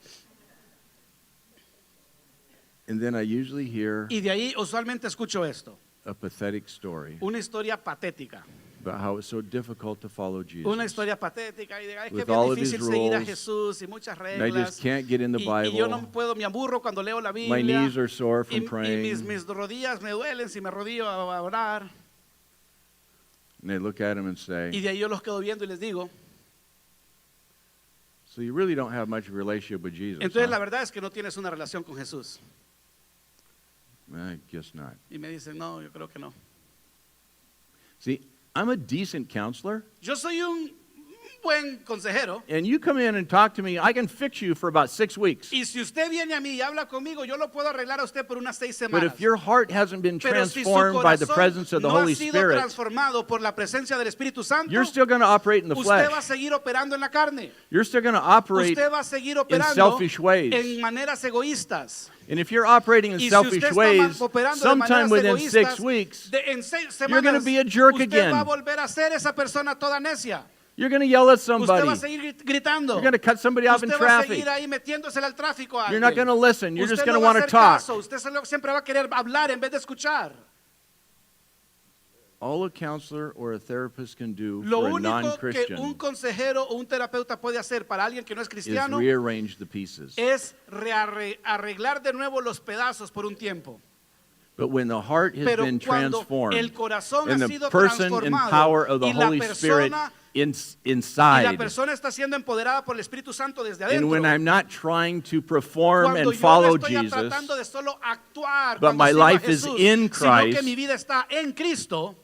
And then I usually hear Y de ahí usualmente escucho esto, a pathetic story una historia patética. about how it's so difficult to follow Jesus. Una historia patética y diga, es que es With bien all of his difícil seguir a rules, Jesús y muchas And I reglas. just can't get in the Y yo no Bible. puedo, me aburro cuando leo la My Biblia. knees are sore Y, from praying. mis rodillas me duelen si me rodillo a orar. And I look at him and Y say, de ahí yo los quedo viendo y les digo, so you really don't have much of a relationship with Jesus, entonces la huh? verdad es que no tienes una relación con Jesús. I guess not. Y me dicen, no, yo creo que no. See, I'm a decent counselor, Yo soy un buen consejero. and you come in and talk to me, I can fix you for about 6 weeks. Y si usted viene a mí y habla conmigo, yo lo puedo arreglar a usted por unas 6 But semanas. if your heart hasn't been Pero si su transformed by the corazón presence of the no Holy ha sido Spirit, transformado por la presencia del Espíritu Santo, you're still going to operate in the usted va a flesh. seguir operando en la carne. You're still going to operate. Usted va a seguir in operando selfish ways. en maneras egoístas. And if you're operating in Y si selfish usted está ways, operando de sometime maneras within egoístas, 6 weeks, en 6 you're gonna semanas, be a jerk usted again. va a volver a ser esa persona toda necia. you're going to yell at Usted somebody. va a seguir gritando. You're going to cut somebody off in Usted va a traffic. seguir ahí metiéndosele al tráfico a You're not alguien. going to listen. You're just Usted going to no va want a to hacer talk. caso. Usted siempre va a querer hablar en vez de escuchar. All a counselor or a therapist can do Lo for a único que un non-Christian consejero o un terapeuta puede hacer para alguien que no es is cristiano rearrange the pieces. es arreglar de nuevo los pedazos por un tiempo. But when the heart has Pero been cuando transformed el corazón and ha the sido person and transformado power of the y la Holy Spirit persona y la inside, persona está siendo empoderada por el Espíritu Santo desde and when adentro. I'm not trying to perform Cuando and yo follow no estoy tratando de Jesus, solo actuar but cuando my sigo a life is Jesús, in sino que Christ, mi vida está en Cristo,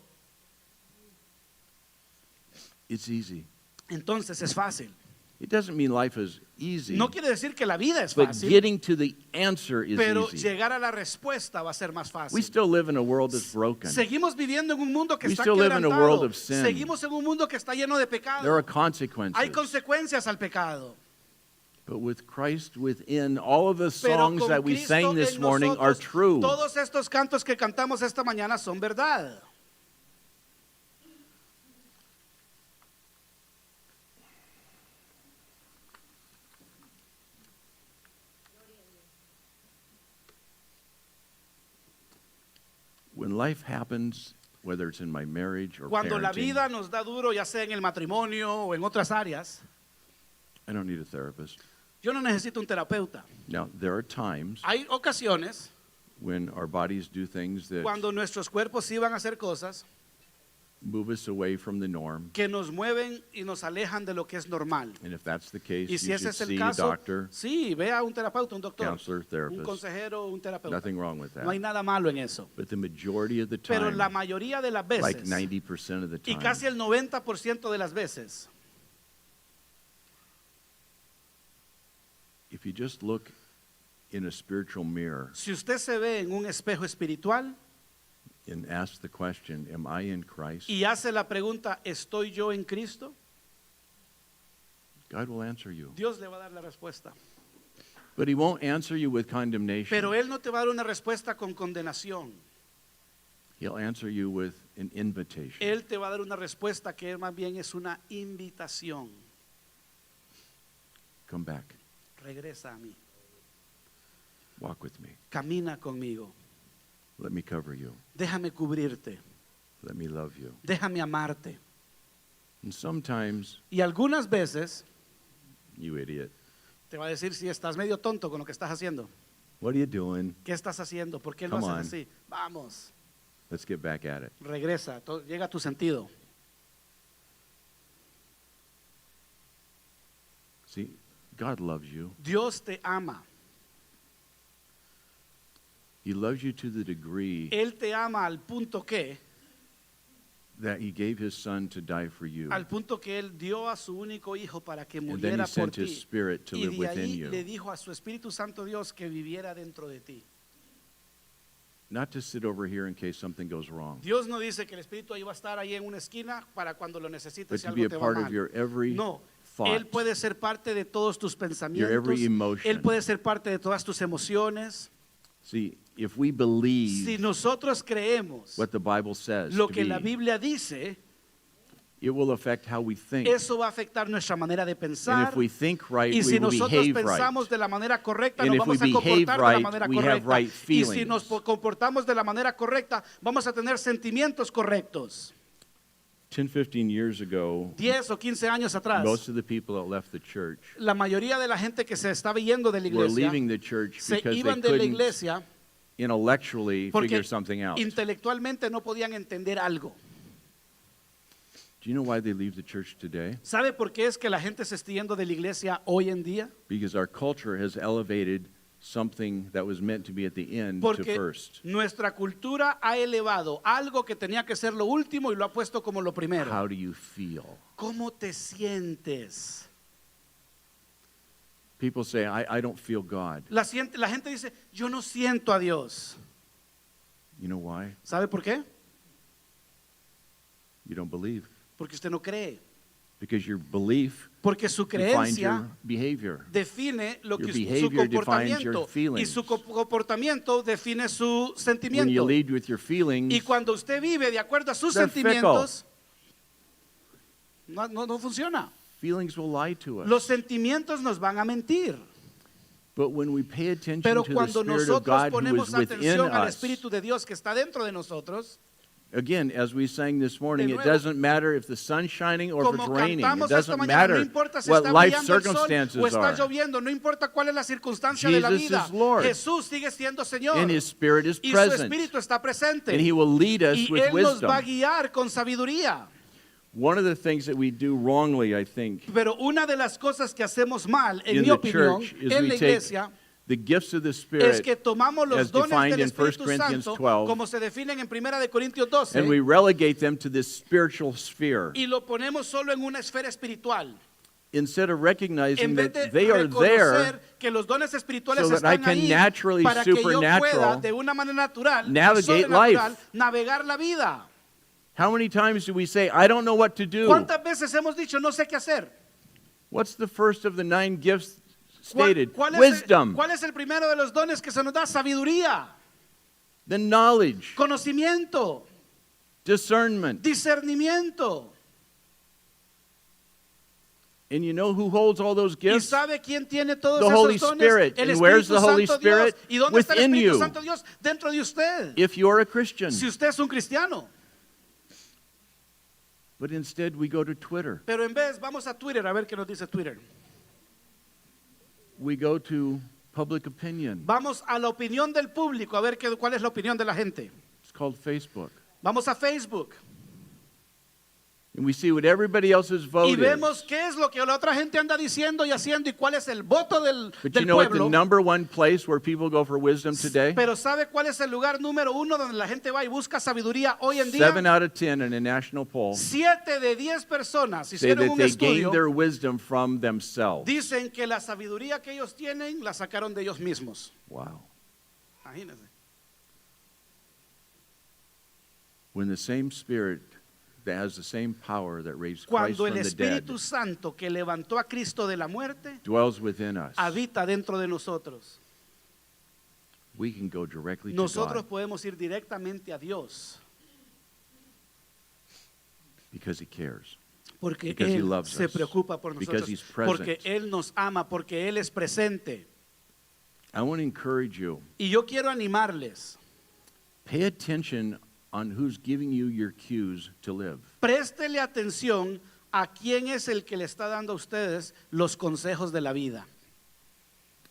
it's easy. entonces es fácil. It doesn't mean life is easy, No quiere decir que la vida es but fácil, getting to the answer is pero easy. llegar a la respuesta va a ser más We fácil. still live in a world that's broken. Seguimos viviendo en un mundo que We está still live in a world quebrantado. of sin. Seguimos en un mundo que está lleno de There pecado. are consequences. Hay consecuencias al pecado. But with Christ within, all of the Pero songs con that we Cristo sang this en morning are nosotros, true. todos estos cantos que cantamos esta mañana son verdad. When life happens, whether it's in my marriage or Cuando la parenting, vida nos da duro, ya sea en el matrimonio o en otras áreas, I don't need a therapist. yo no necesito un terapeuta. Now, there are times Hay ocasiones when our bodies do things that cuando nuestros cuerpos sí van a hacer cosas move us away from the norm. que nos mueven y nos alejan de lo que es normal. And if that's the case, Y you si ese should es el see a caso, doctor, sí, ve a un terapeuta, un doctor, counselor, un therapist. consejero, un terapeuta. Nothing wrong with No hay that. nada malo en eso. But the majority of the Pero la time, mayoría de las like veces, 90% of the y time, casi el 90% de las veces, If you just look in a spiritual mirror Si usted se ve en un espejo espiritual and ask the question, am I in Christ? y hace la pregunta, ¿estoy yo en Cristo? God will answer you. Dios le va a dar la respuesta. But he won't answer you with condemnation. Pero Él no te va a dar una respuesta con condenación. He'll answer you with an invitation. Él te va a dar una respuesta que más bien es una invitación. Come back. Regresa a mí. Walk with me. Camina conmigo. Let me cover you. Déjame cubrirte. Let me love you. Déjame amarte. And sometimes, Y algunas veces you idiot, te va a decir si estás medio tonto con lo que estás haciendo. what are you doing? ¿Qué estás haciendo? ¿Por qué lo Come haces on. así? Vamos, Let's get back at it. regresa, llega a tu sentido. See, God loves you. Dios te ama. He loves you to the degree Él te ama al punto que gave his son to die for you. al punto que Él dio a su único hijo para que And then muriera he por sent his ti. spirit to Y live de within ahí you. le dijo a su Espíritu Santo Dios que viviera dentro de ti. Not to sit over here in case something goes wrong, Dios no dice que el Espíritu ahí va a estar ahí en una esquina para cuando lo necesites but si to be algo a te va part mal. of your every No, thought. Él puede ser parte de todos tus pensamientos. every emotion. Él puede ser parte de todas tus emociones. See, if we believe Si nosotros creemos what the Bible says lo to que be, la Biblia dice, it will affect how we think. eso va a afectar nuestra manera de And pensar. if we think right, Y we si will nosotros behave pensamos right. de la manera correcta, And nos if vamos we a comportar behave de la right, manera we have correcta. right Y si feelings. nos comportamos de la manera correcta, vamos a tener sentimientos correctos. 10, 15 years ago, 10 o 15 años atrás, most of the people that left the church la mayoría de la gente que se estaba yendo de la were iglesia leaving the church se because they iban de la couldn't iglesia intellectually porque figure something out. intelectualmente no podían entender algo. Do you know why they leave the church today? ¿Sabe por qué es que la gente se está yendo de la iglesia hoy en día? Because our culture has elevated something that was meant to be at the end to Porque first. nuestra cultura ha elevado algo que tenía que ser lo último y lo ha puesto como lo primero. How do you feel? ¿Cómo te sientes? People say, I don't feel God. La gente dice, yo no siento a Dios. You know why? ¿Sabe por qué? You don't believe. Porque usted no cree. Because your belief Porque su defines your creencia behavior. define lo Your que su behavior defines your comportamiento y feelings. su comportamiento define su When you sentimiento. lead with your feelings, Y cuando usted vive de acuerdo a sus They're sentimientos, no funciona. feelings will lie to us. Los sentimientos nos van a mentir. But when we pay attention Pero to the cuando Spirit of nosotros God who ponemos is within atención al us, Espíritu de Dios que está dentro de nosotros, again, as we sang this morning, De it nuevo, doesn't matter if the sun's shining or if it's como raining. It cantamos esta doesn't mañana, no matter importa si what está life brillando el sol circumstances o está are. lloviendo, no importa cuál es la circunstancia de la Jesus vida, is Lord. Jesús sigue siendo Señor And His Spirit is y su present. Espíritu está presente And He will lead us y with Él nos wisdom. va a guiar con sabiduría. One of the things that we do wrongly, I think, Pero una de las cosas que hacemos mal, en in mi the opinión, church is en we la take iglesia, the gifts of the es Spirit que tomamos los as dones defined del in 1 Espíritu Corinthians Santo, 12, como se definen en 1 de Corintios 12, and we relegate them to this spiritual sphere y lo ponemos solo en una esfera espiritual. instead of recognizing En vez de that they are reconocer there que los dones espirituales so that I están can ahí naturally, para que yo pueda supernatural, de una manera natural y navigate sobrenatural life. navegar la vida. How many times do we say, I don't know what to do? ¿Cuántas veces hemos dicho no sé qué hacer? What's the first of the 9 gifts ¿Cuál- stated? cuál es Wisdom, ¿Cuál es el primero de los dones que se nos da? Sabiduría, then knowledge, conocimiento, discernment. discernimiento. And you know who holds all those ¿Y gifts? sabe quién tiene todos The esos Holy dones? Spirit. El And where's Espíritu the Holy Santo Dios. Spirit? ¿Y dónde está el Within Espíritu you. Santo Dios? Dentro de usted. If you're a Christian. Si usted es un cristiano. But instead we go to Twitter. Pero en vez, vamos a Twitter a ver qué nos dice Twitter. We go to public opinion. Vamos a la opinión del público a ver cuál es la opinión de la gente. It's called Facebook. Vamos a Facebook. And we see what everybody else's vote y vemos is. qué es lo que la otra gente anda diciendo y haciendo y cuál es el voto del But you del know what the pueblo. number one place where people go for wisdom today? Pero ¿sabe cuál es el lugar número uno donde la gente va y busca sabiduría hoy en día? 7 out of 10 in a national poll 7 de 10 personas say hicieron that un they estudio. gained their wisdom from themselves. Dicen que la sabiduría que ellos tienen la sacaron de ellos mismos. Wow. Imagínense. When the same Spirit that has the same power that raised Christ Cuando from el the dead Espíritu Santo que levantó a Cristo de la muerte dwells within us, habita dentro de nosotros, we can go directly to nosotros God podemos ir directamente a Dios because He cares. porque Because he Él loves se us. preocupa por Because nosotros, he's present. porque Él nos ama, porque Él es presente. I want to encourage you, Y yo quiero animarles, pay attention on who's giving you your cues to live. préstele atención a quién es el que le está dando a ustedes los consejos de la vida.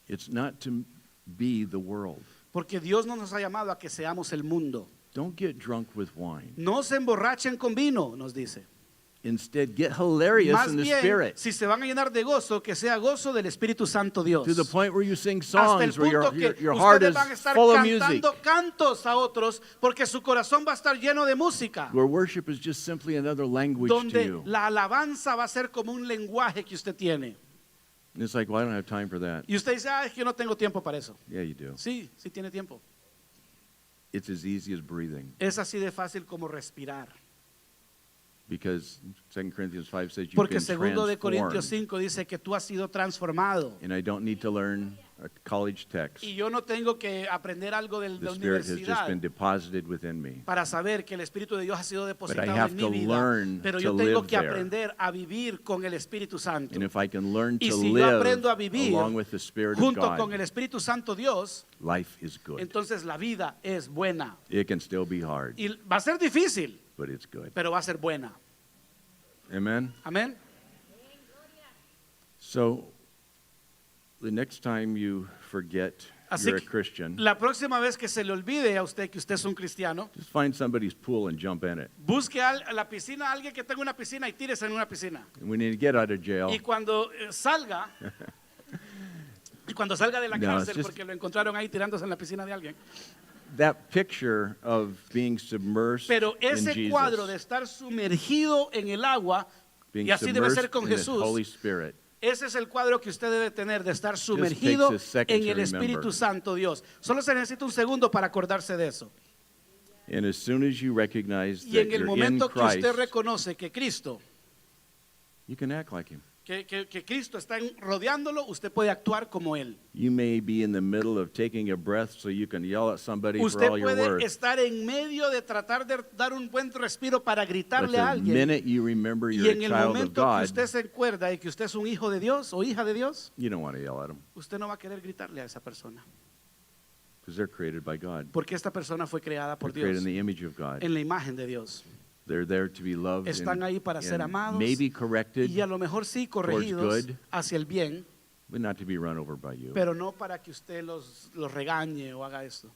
It's not to be the world. Porque Dios no nos ha llamado a que seamos el mundo. Don't get drunk with wine. No se emborrachen con vino, nos dice. Instead, get hilarious Más in the bien, Spirit. si se van a llenar de gozo, que sea gozo del Espíritu Santo Dios. To the point where you sing Hasta el songs where punto que your heart ustedes is van a estar full of music. cantando cantos a otros, porque su corazón va a estar lleno de música. Where worship is just simply another language to Donde you. la alabanza va a ser como un lenguaje que usted tiene. And it's like, well, I don't have time for that. Y usted dice, es que yo no tengo tiempo para eso. Yeah, you do. Sí, sí tiene tiempo. It's as easy as breathing. Es así de fácil como respirar. Because 2 Corinthians 5 says you've Porque been segundo de Corintios transformed. 5 dice que tú has sido transformado. And I don't need to learn a college text. Y yo no tengo que aprender algo de The la Spirit has just universidad been deposited within me. para saber que el Espíritu de Dios ha sido depositado have en to mi vida. learn Pero to yo tengo live que there. aprender a vivir con el Espíritu Santo. And if I can learn Y to si yo live aprendo a vivir along with the Spirit of junto con God, el Espíritu Santo Dios, life is good. entonces la vida es buena. It can still be hard, Y va a ser difícil, but it's good. pero va a ser buena. Amen? Amén. So, the next time you forget Así you're a que Christian, la próxima vez que se le olvide a usted que usted es un cristiano, just find somebody's pool and jump in it. busque a la piscina, a alguien que tenga una piscina y tírese en una piscina. And when you get out of jail, Y cuando salga, de la No, cárcel it's just- porque lo encontraron ahí tirándose en la piscina de alguien. that picture of being submersed Pero in ese cuadro de Jesus, estar sumergido en el agua, being y así debe ser submersed con in the Jesús, Holy Spirit, ese es el cuadro que usted debe tener de estar sumergido takes a second en to el Espíritu remember. Santo Dios. Solo se necesita un segundo para acordarse de eso. and as soon as you recognize Y that en el you're in momento que Christ, usted reconoce que Cristo, you can act like Him. que Cristo está rodeándolo, usted puede actuar como Él. You may be in the middle of taking a breath so you can yell at somebody for Usted all you're puede worth. estar en medio de tratar de dar un buen respiro para But gritarle a the alguien. minute you remember Y you're en a el child of momento que God, usted se acuerda de que usted es un hijo de Dios o hija de Dios, you don't want to yell at them usted no va a querer gritarle a esa persona. because they're created by God. Porque esta persona fue creada por They're created Dios, in the image of God. en la imagen de Dios. They're there to be loved Están ahí para ser and amados maybe corrected, Y a lo mejor sí corregidos good. hacia el bien, but not to be run over by you. pero no para que usted los regañe o haga esto.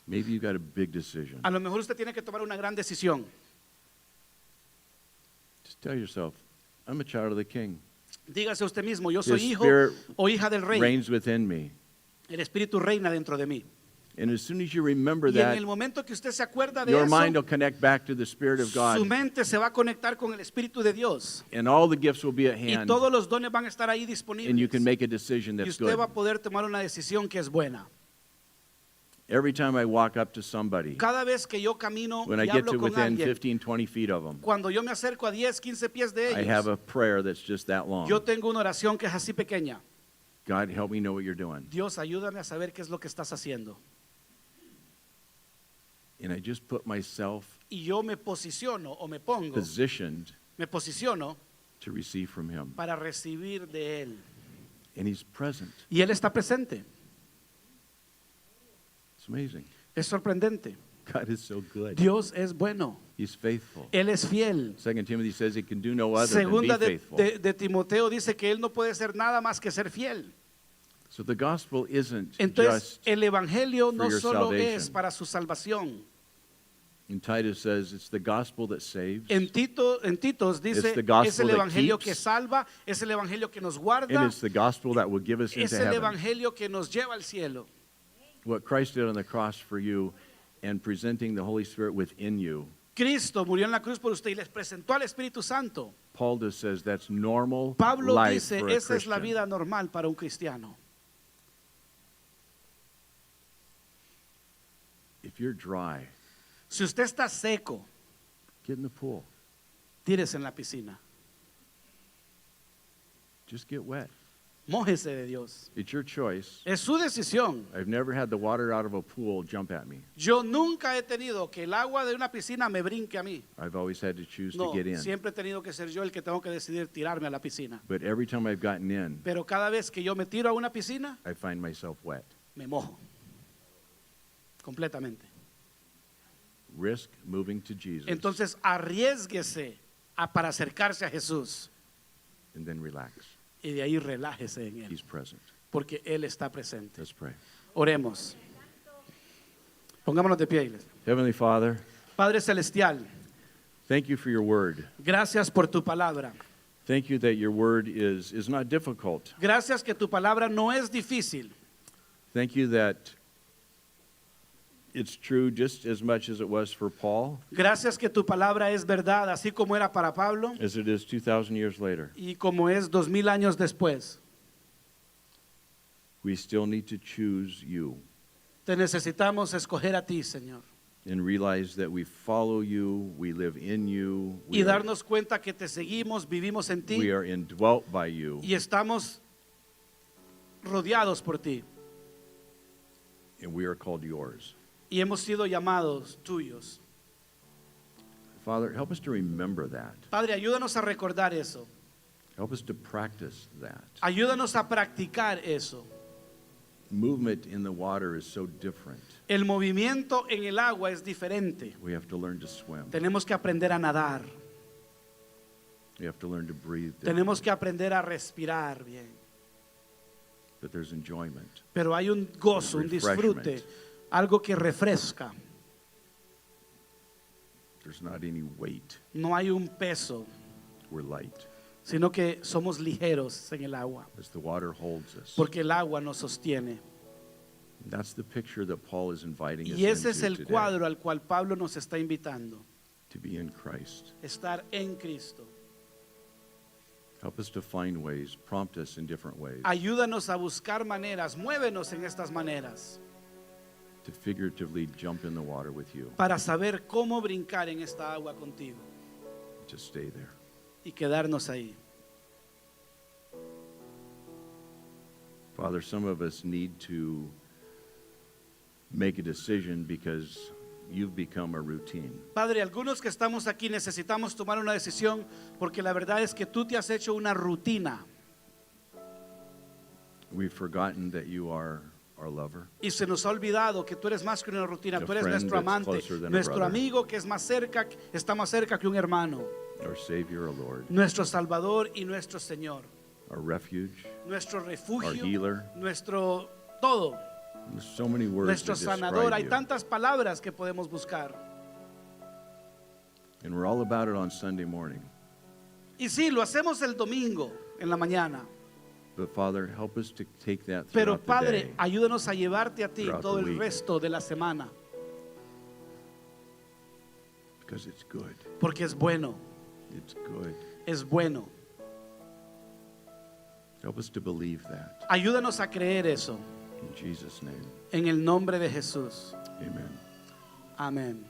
Maybe you got a big decision. A lo mejor usted tiene que tomar una gran decisión. Just tell yourself, I'm a child of the King. Dígase usted mismo, yo soy His hijo Spirit o hija del rey. reigns within me. El Espíritu reina dentro de mí. And as soon as you remember Y en that, el momento que usted se acuerda de your eso, mind will connect back to the Spirit of su God, mente se va a conectar con el Espíritu de Dios. and all the gifts will be at Y hand, todos los dones van a estar ahí and you disponibles. can make a decision Y that's usted va a good. poder tomar una decisión que es buena. Every time I walk up to somebody, Cada vez que yo camino when I y get hablo to con within alguien, 15, 20 feet of them, cuando yo me acerco a 10, 15 pies de I have ellos, a prayer that's just that long. yo tengo una oración que es así pequeña. God, help me know what you're doing. Dios, ayúdame a saber qué es lo que estás haciendo. And I just put myself Y yo me posiciono o me pongo, positioned me posiciono to receive from Him. para recibir de Él. And He's present. Y Él está presente. It's amazing. Es sorprendente. God is so good. Dios es bueno. He's faithful. Él es fiel. 2 Timothy says He can do no other than be Segunda faithful. de Timoteo dice que Él no puede ser nada más que ser fiel. So the gospel isn't Entonces, just el evangelio no for your solo salvation. es para su salvación, And Titus says it's the gospel that saves. En Titos dice, It's the gospel es el that evangelio keeps. que salva, es el evangelio que nos And guarda, it's the gospel that will give us es into el heaven. evangelio que nos lleva al cielo. What Christ did on the cross for you and presenting the Holy Spirit within you. Cristo murió en la cruz por usted y les presentó al Espíritu Santo. Paul just says that's normal Pablo life dice, for a esa es la Christian. vida normal para un cristiano. If you're dry, Si usted está seco, get in the pool. tírese en la piscina. Just get wet. Mójese de Dios. It's your choice. Es su decisión. I've never had the water out of a pool jump at me. Yo nunca he tenido que el agua de una piscina me brinque a mí. I've always had to choose No, to get in. siempre he tenido que ser yo el que tengo que decidir tirarme a la piscina. But every time I've gotten in, Pero cada vez que yo me tiro a una piscina, I find myself wet. me mojo. Completamente. Risk moving to Jesus Entonces, arriésguese para acercarse a Jesús and then relax. y de ahí relájese en He's Él, present. porque Él está presente. Let's pray. Oremos. Pongámonos de pie, iglesia. Heavenly Father, Padre Celestial, thank you for your word. gracias por tu palabra. Thank you that your word is not difficult. Gracias que tu palabra no es difícil. Thank you that it's true just as much as it was for Paul, Gracias que tu palabra es verdad, así como era para Pablo as it is 2,000 years later. y como es 2000 años después. We still need to choose you Te necesitamos escoger a ti, Señor, and realize that we follow you, we live in you, y darnos cuenta que te seguimos, vivimos en we ti are indwelt by you, y estamos rodeados por ti and we are called yours. y hemos sido llamados tuyos. Father, help us to remember that. Padre, ayúdanos a recordar eso. Help us to practice that. Ayúdanos a practicar eso. Movement in the water is so different. El movimiento en el agua es diferente. We have to learn to swim. Tenemos que aprender a nadar. We have to learn to breathe. Tenemos que aprender a respirar bien. But there's enjoyment. Pero hay un gozo, un disfrute, algo que refresca. There's not any weight. No hay un peso, We're light sino que somos ligeros en el agua, as the water holds us. porque el agua nos sostiene. That's the picture that Paul is inviting us Y ese es into el today, cuadro al cual Pablo nos está invitando, to be in Christ. estar en Cristo. Help us to find ways, prompt us in different ways Ayúdanos a buscar maneras, muévenos en estas maneras, to figuratively jump in the water with you, para saber cómo brincar en esta agua contigo to stay there. y quedarnos ahí. Father, some of us need to make a decision because you've become a routine. Padre, algunos que estamos aquí necesitamos tomar una decisión porque la verdad es que tú te has hecho una rutina We've forgotten that you are our lover, y se nos ha olvidado que tú eres más que una rutina, A tú eres friend nuestro that's amante, closer than a nuestro brother. amigo que es más cerca, está más cerca que un hermano, our Savior, our Lord, nuestro Salvador y nuestro Señor, our refuge, nuestro our refugio, healer. nuestro todo, There's so many words nuestro to sanador. describe Hay you. tantas palabras que podemos buscar. And we're all about it on Sunday morning. Y sí, lo hacemos el domingo en la mañana. But Father, help us to take that Pero throughout the Padre, day. ayúdanos a llevarte a ti Throughout todo the el week. resto de la semana, Because it's good. porque es bueno, It's good. es bueno. Help us to believe that. Ayúdanos a creer eso In Jesus' name, en el nombre de Jesús. amen. Amén.